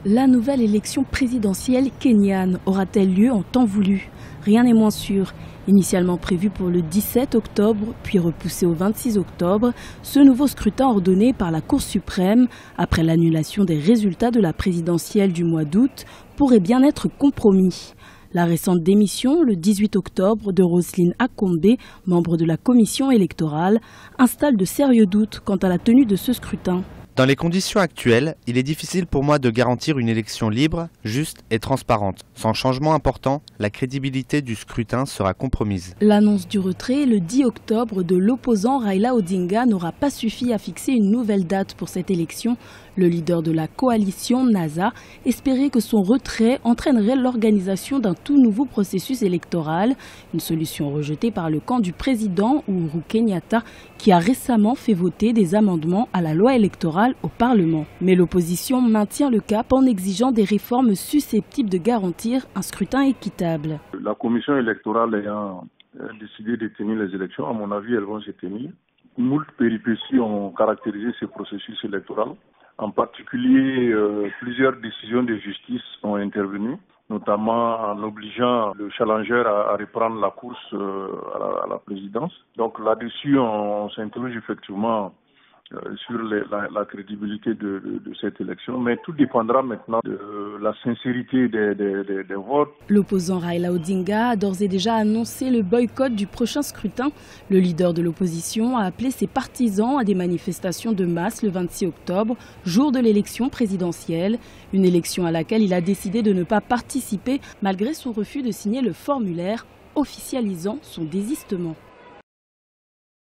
La nouvelle élection présidentielle kenyane aura-t-elle lieu en temps voulu? Rien n'est moins sûr. Initialement prévu pour le 17 octobre, puis repoussé au 26 octobre, ce nouveau scrutin ordonné par la Cour suprême, après l'annulation des résultats de la présidentielle du mois d'août, pourrait bien être compromis. La récente démission, le 18 octobre, de Roselyne Akombe, membre de la commission électorale, installe de sérieux doutes quant à la tenue de ce scrutin. Dans les conditions actuelles, il est difficile pour moi de garantir une élection libre, juste et transparente. Sans changement important, la crédibilité du scrutin sera compromise. L'annonce du retrait le 10 octobre de l'opposant Raila Odinga n'aura pas suffi à fixer une nouvelle date pour cette élection. Le leader de la coalition, NASA, espérait que son retrait entraînerait l'organisation d'un tout nouveau processus électoral, une solution rejetée par le camp du président Uhuru Kenyatta, qui a récemment fait voter des amendements à la loi électorale au Parlement. Mais l'opposition maintient le cap en exigeant des réformes susceptibles de garantir un scrutin équitable. La commission électorale ayant décidé de tenir les élections, à mon avis, elles vont se tenir. Moult péripéties ont caractérisé ce processus électoral. En particulier, plusieurs décisions de justice ont intervenu, notamment en obligeant le challenger à reprendre la course à la présidence. Donc là-dessus, on s'interroge effectivement sur la crédibilité de cette élection, mais tout dépendra maintenant de la sincérité des votes. L'opposant Raila Odinga a d'ores et déjà annoncé le boycott du prochain scrutin. Le leader de l'opposition a appelé ses partisans à des manifestations de masse le 26 octobre, jour de l'élection présidentielle, une élection à laquelle il a décidé de ne pas participer malgré son refus de signer le formulaire officialisant son désistement.